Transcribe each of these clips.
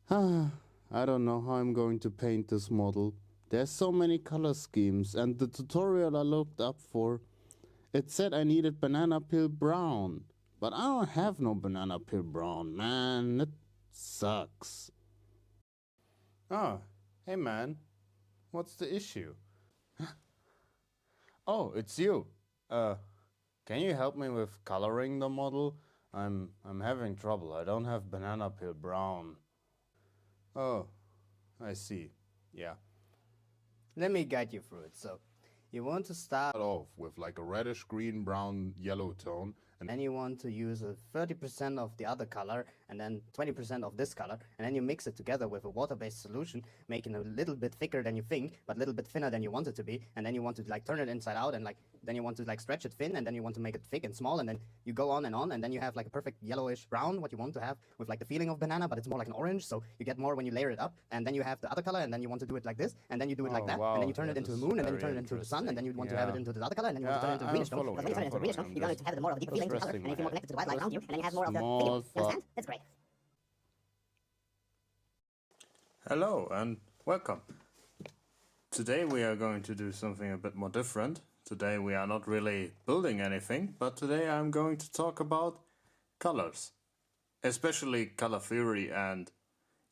I don't know how I'm going to paint this model. There's so many color schemes, and the tutorial I looked up for, it said I needed banana peel brown. But I don't have no banana peel brown, man. It sucks. Oh, hey man. What's the issue? Oh, it's you. Can you help me with coloring the model? I'm having trouble. I don't have banana peel brown. Oh, I see. Yeah. Let me guide you through it. So, you want to start Off with like a reddish green brown yellow tone, and then you want to use a 30% of the other color and then 20% of this color, and then you mix it together with a water-based solution, making it a little bit thicker than you think, but a little bit thinner than you want it to be, and then you want to like turn it inside out, and like then you want to like stretch it thin, and then you want to make it thick and small, and then you go on, and then you have like a perfect yellowish brown, what you want to have, with like the feeling of banana, but it's more like an orange, so you get more when you layer it up, and then you have the other color, and then you want to do it like this, and then you do it like that, and then you turn it into a moon, and then you turn it into the sun, and then you want to have it into the other color, and then you want to turn it into a greenish tone, because when you turn it into a greenish tone, you're going to have more of a deeper feeling to the color, and you feel more connected to the wildlife around you, and then you have more of the feeling. You understand? That's great. Hello and welcome. Today we are going to do something a bit more different. Today we are not really building anything, but today I'm going to talk about colors, especially color theory and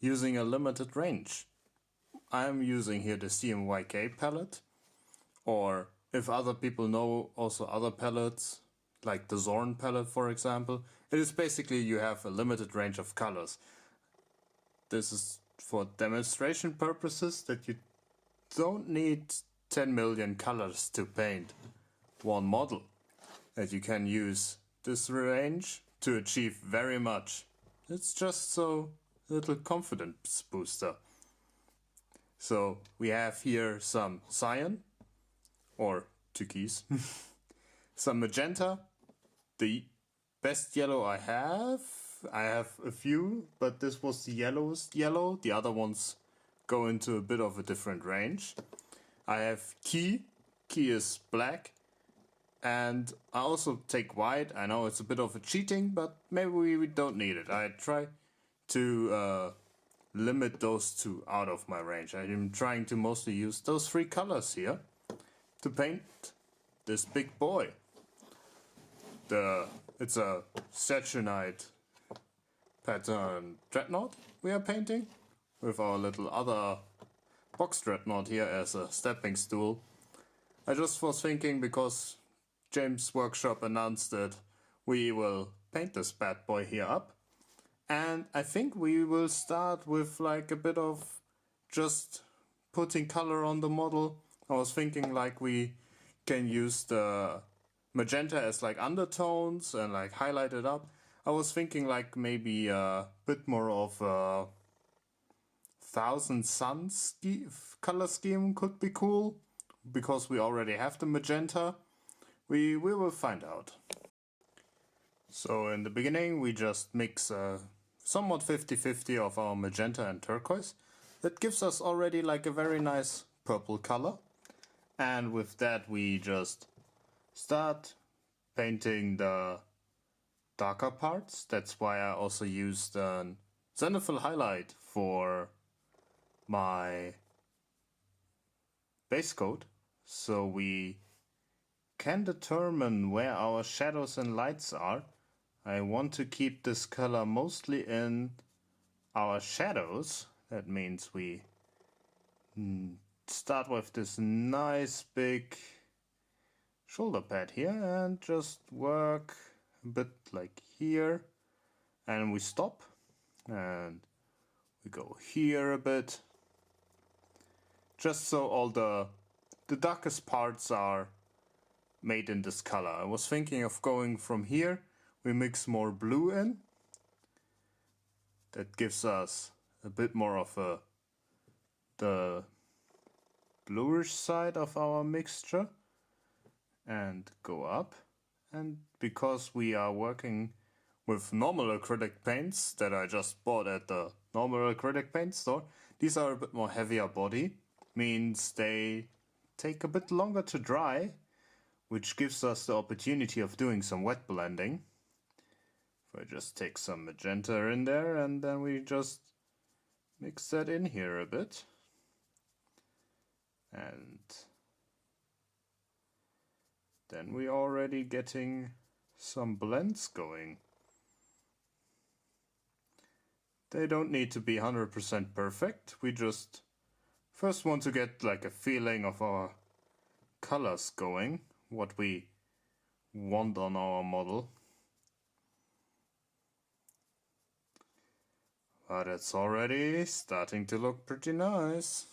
using a limited range. I'm using here the CMYKare palette, or if other people know also other palettes, like the Zorn palette for example, it is basically you have a limited range of colors. This is for demonstration purposes that you don't need 10 million colors to paint one model. That you can use this range to achieve very much. It's just so little confidence booster. So we have here some cyan or turquoise, some magenta, the best yellow I have a few, but this was the yellowest yellow. The other ones go into a bit of a different range. I have key is black, and I also take white. I know it's a bit of a cheating, but maybe we don't need it. I try to limit those two out of my range. I'm trying to mostly use those three colors here to paint this big boy. It's a Saturnite pattern dreadnought we are painting with our little other box dreadnought here as a stepping stool. I just was thinking, because James Workshop announced that we will paint this bad boy here up, and I think we will start with like a bit of just putting color on the model. I was thinking like we can use the magenta as like undertones and like highlight it up. I was thinking like maybe a bit more of a Thousand Suns color scheme could be cool, because we already have the magenta. We will find out. So in the beginning we just mix somewhat 50-50 of our magenta and turquoise. That gives us already like a very nice purple color. And with that we just start painting the darker parts. That's why I also used an zenithal highlight for my base coat, so we can determine where our shadows and lights are. I want to keep this color mostly in our shadows. That means we start with this nice big shoulder pad here and just work a bit like here, and we stop and we go here a bit, just so all the darkest parts are made in this color. I was thinking of going from here, we mix more blue in. That gives us a bit more of the bluish side of our mixture, and go up. And because we are working with normal acrylic paints that I just bought at the normal acrylic paint store, these are a bit more heavier body, means they take a bit longer to dry, which gives us the opportunity of doing some wet blending. If I just take some magenta in there, and then we just mix that in here a bit. And then we're already getting some blends going. They don't need to be 100% perfect. We just first want to get like a feeling of our colors going, what we want on our model. But it's already starting to look pretty nice.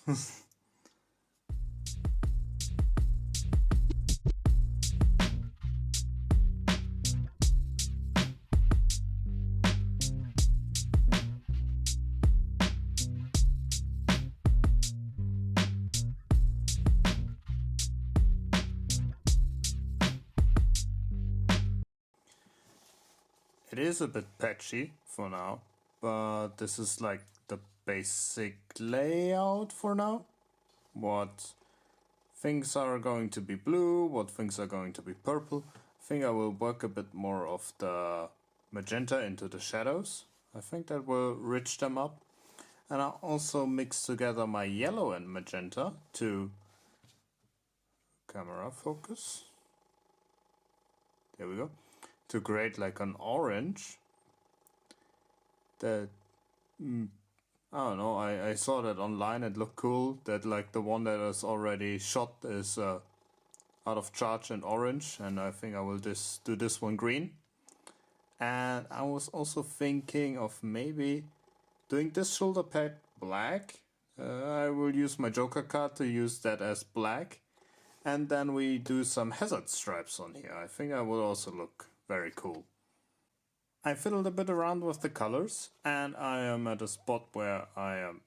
It is a bit patchy for now, but this is like the basic layout for now. What things are going to be blue, what things are going to be purple. I think I will work a bit more of the magenta into the shadows. I think that will rich them up. And I'll also mix together my yellow and magenta to camera focus. There we go. To create like an orange that I don't know, I saw that online, it looked cool that like the one that is already shot is out of charge and orange, and I think I will just do this one green. And I was also thinking of maybe doing this shoulder pad black. I will use my Joker card to use that as black, and then we do some hazard stripes on here. I think that will also look very cool. I fiddled a bit around with the colors, and I am at a spot where I am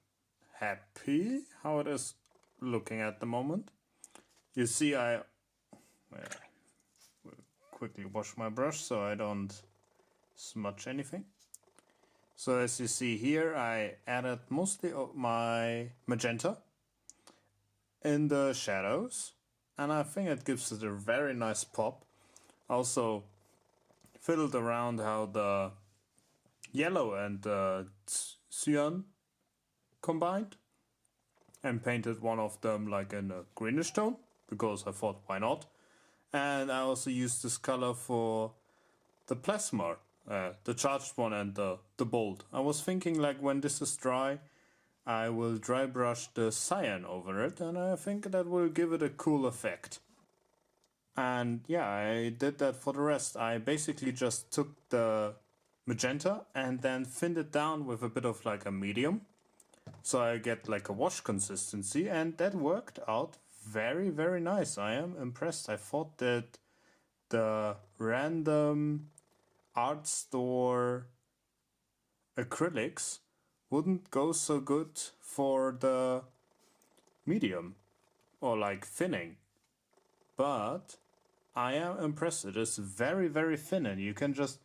happy how it is looking at the moment. You see, I will quickly wash my brush so I don't smudge anything. So as you see here, I added mostly of my magenta in the shadows, and I think it gives it a very nice pop. Also fiddled around how the yellow and the cyan combined and painted one of them like in a greenish tone because I thought why not. And I also used this color for the plasma, the charged one and the bold. I was thinking like when this is dry I will dry brush the cyan over it, and I think that will give it a cool effect. And yeah, I did that for the rest. I basically just took the magenta and then thinned it down with a bit of like a medium, so I get like a wash consistency, and that worked out very, very nice. I am impressed. I thought that the random art store acrylics wouldn't go so good for the medium or like thinning, but I am impressed. It is very, very thin, and you can just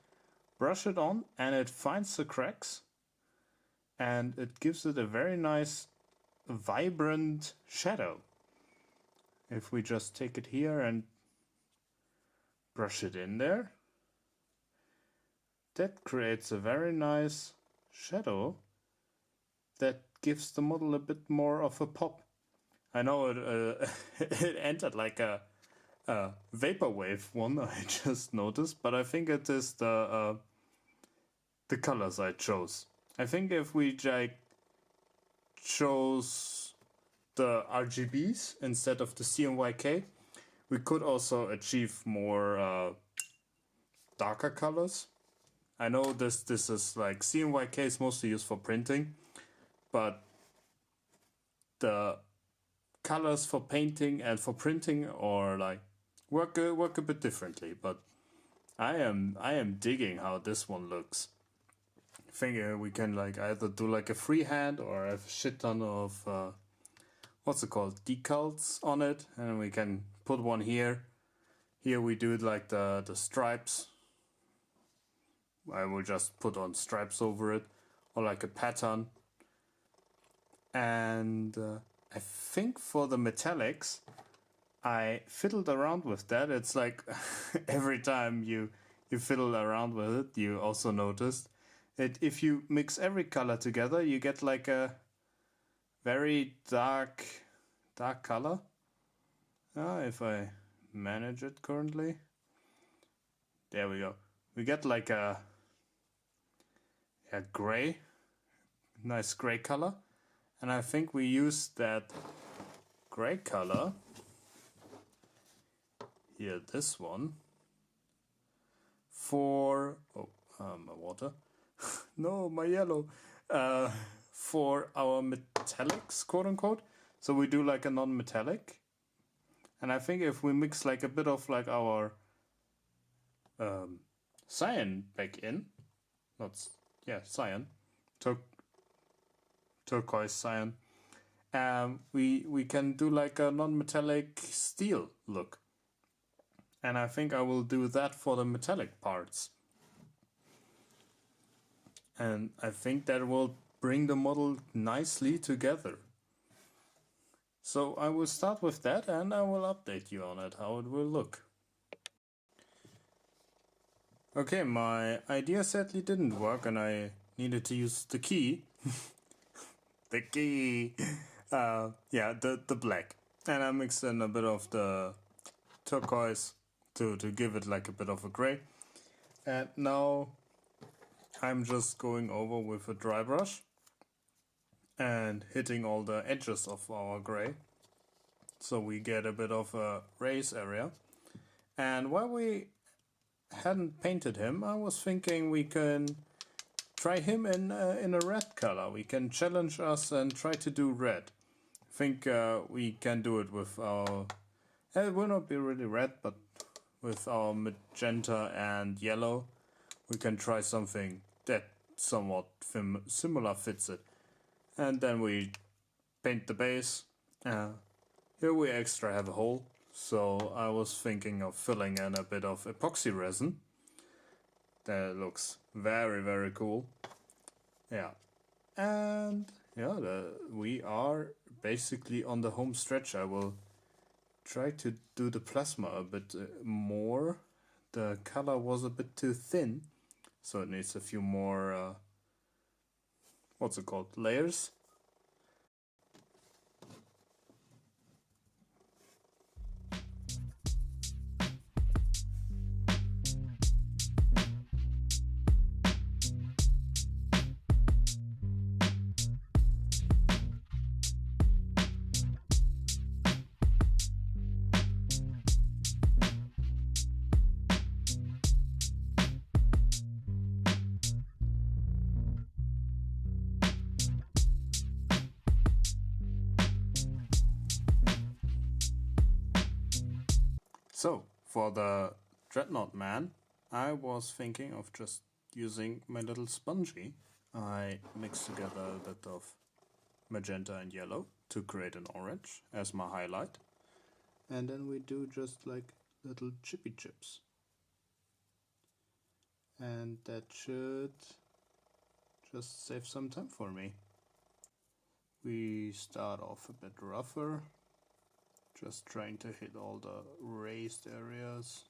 brush it on and it finds the cracks and it gives it a very nice vibrant shadow. If we just take it here and brush it in there, that creates a very nice shadow that gives the model a bit more of a pop. I know it it entered like a vaporwave one, I just noticed, but I think it is the colors I chose. I think if we chose the RGBs instead of the CMYK, we could also achieve more darker colors. I know this is like CMYK is mostly used for printing, but the colors for painting and for printing or like work a bit differently. But I am digging how this one looks. I think we can like either do like a freehand or have a shit ton of what's it called, decals on it, and we can put one here. Here we do it like the stripes. I will just put on stripes over it, or like a pattern. And I think for the metallics, I fiddled around with that. It's like every time you fiddle around with it, you also noticed that if you mix every color together, you get like a very dark color. If I manage it currently. There we go. We get like a gray, nice gray color. And I think we use that gray color, here, this one, for, my water. No, my yellow. For our metallics, quote unquote. So we do like a non-metallic. And I think if we mix like a bit of like our cyan back in, cyan, turquoise cyan, we can do like a non-metallic steel look. And I think I will do that for the metallic parts. And I think that will bring the model nicely together. So I will start with that and I will update you on it, how it will look. Okay, my idea sadly didn't work and I needed to use the key. The key! The black. And I mixed in a bit of the turquoise to give it like a bit of a gray. And now I'm just going over with a dry brush and hitting all the edges of our gray. So we get a bit of a raised area. And while we hadn't painted him, I was thinking we can try him in a red color. We can challenge us and try to do red. I think we can do it with our... It will not be really red, but with our magenta and yellow, we can try something that somewhat similar fits it. And then we paint the base. Here we extra have a hole, so I was thinking of filling in a bit of epoxy resin. That looks very, very cool. Yeah. And yeah, we are basically on the home stretch. I will try to do the plasma a bit more. The color was a bit too thin, so it needs a few more, layers. So, for the Dreadnought Man, I was thinking of just using my little spongy. I mixed together a bit of magenta and yellow to create an orange as my highlight. And then we do just like little chippy chips. And that should just save some time for me. We start off a bit rougher. Just trying to hit all the raised areas.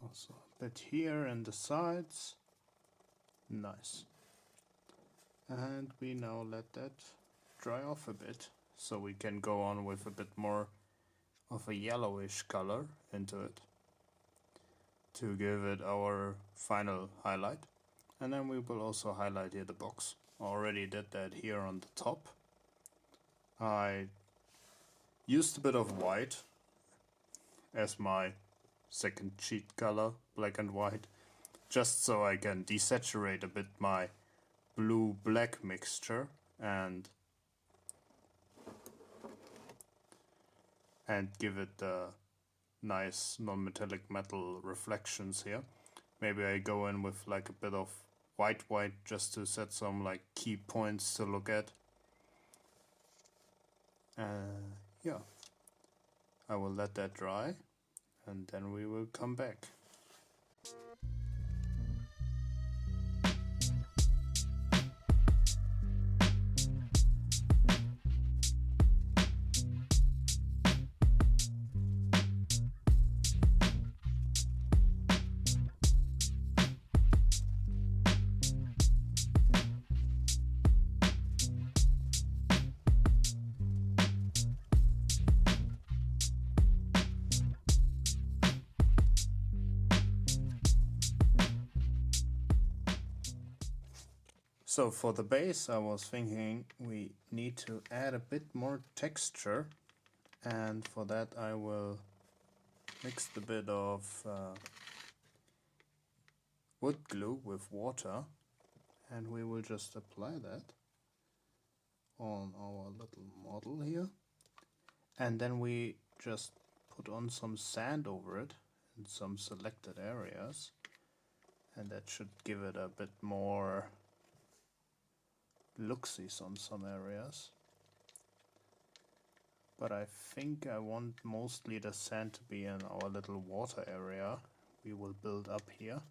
Also a bit here and the sides. Nice. And we now let that dry off a bit, so we can go on with a bit more of a yellowish color into it to give it our final highlight. And then we will also highlight here the box. I already did that here on the top. I used a bit of white as my second cheat color, black and white, just so I can desaturate a bit my blue-black mixture and give it the nice non-metallic metal reflections here. Maybe I go in with like a bit of white just to set some like key points to look at. Yeah, I will let that dry and then we will come back. So for the base I was thinking we need to add a bit more texture, and for that I will mix a bit of wood glue with water, and we will just apply that on our little model here, and then we just put on some sand over it in some selected areas, and that should give it a bit more looksies on some areas. But I think I want mostly the sand to be in our little water area we will build up here.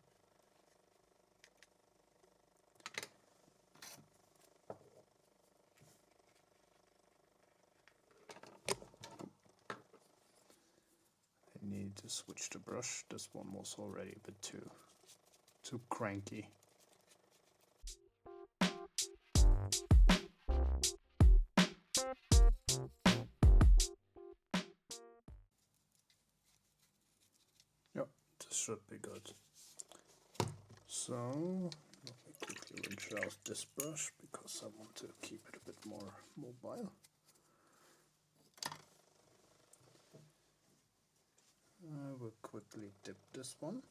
I need to switch the brush. This one was already a bit too cranky. Yep, this should be good. So let me quickly rinse out this brush because I want to keep it a bit more mobile. I will quickly dip this one.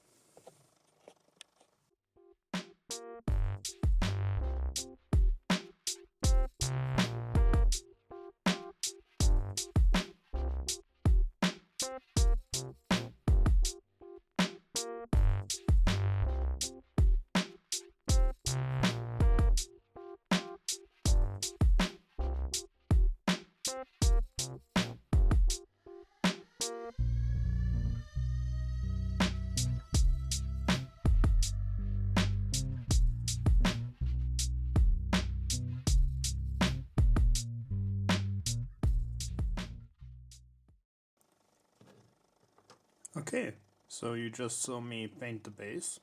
Okay, so you just saw me paint the base.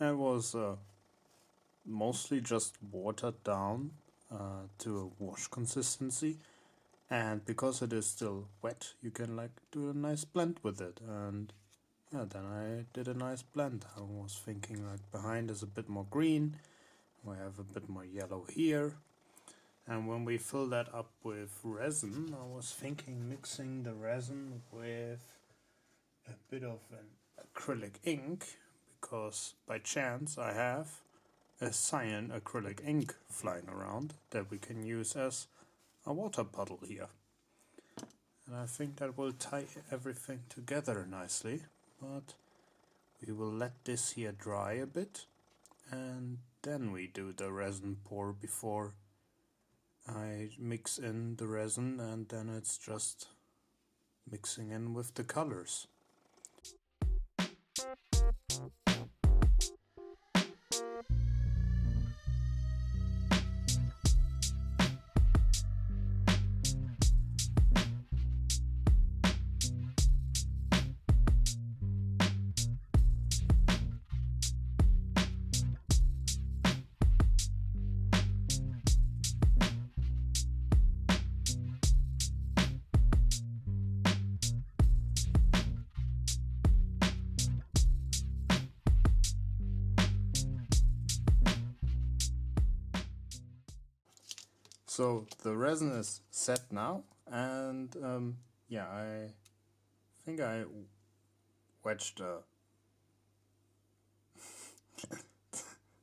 It was mostly just watered down to a wash consistency, and because it is still wet you can like do a nice blend with it, and yeah, then I did a nice blend. I was thinking like behind is a bit more green, we have a bit more yellow here, and when we fill that up with resin I was thinking mixing the resin with a bit of an acrylic ink, because by chance I have a cyan acrylic ink flying around that we can use as a water puddle here. And I think that will tie everything together nicely, but we will let this here dry a bit and then we do the resin pour before I mix in the resin, and then it's just mixing in with the colors. So the resin is set now, and yeah, I think I wedged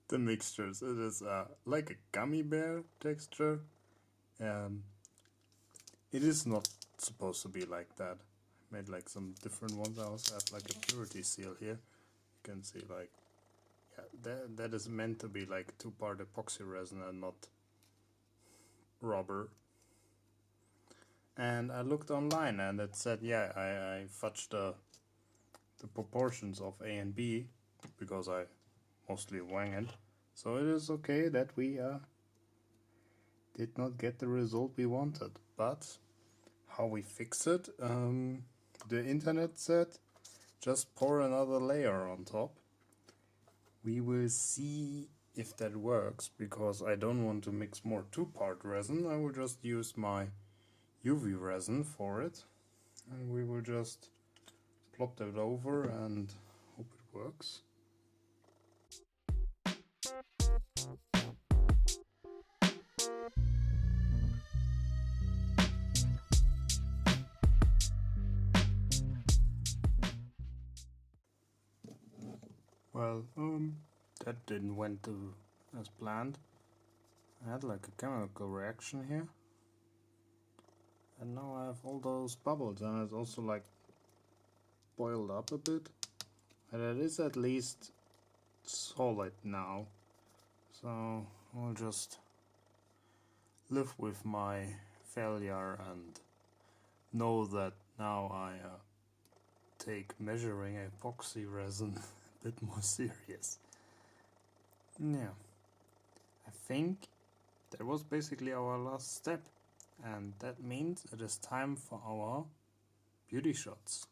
the mixtures. It is like a gummy bear texture. It is not supposed to be like that. I made like some different ones. I also have like a purity seal here. You can see like, yeah, that is meant to be like 2-part epoxy resin and not rubber. And I looked online and it said, yeah, I fudged the proportions of A and B because I mostly wang it. So it is okay that we did not get the result we wanted. But how we fix it? The internet said just pour another layer on top. We will see if that works, because I don't want to mix more 2-part resin. I will just use my UV resin for it, and we will just plop that over and hope it works. Well, that didn't went to as planned. I had like a chemical reaction here. And now I have all those bubbles, and it's also like boiled up a bit. And it is at least solid now. So I'll just live with my failure and know that now I take measuring epoxy resin a bit more serious. Yeah, I think that was basically our last step, and that means it is time for our beauty shots.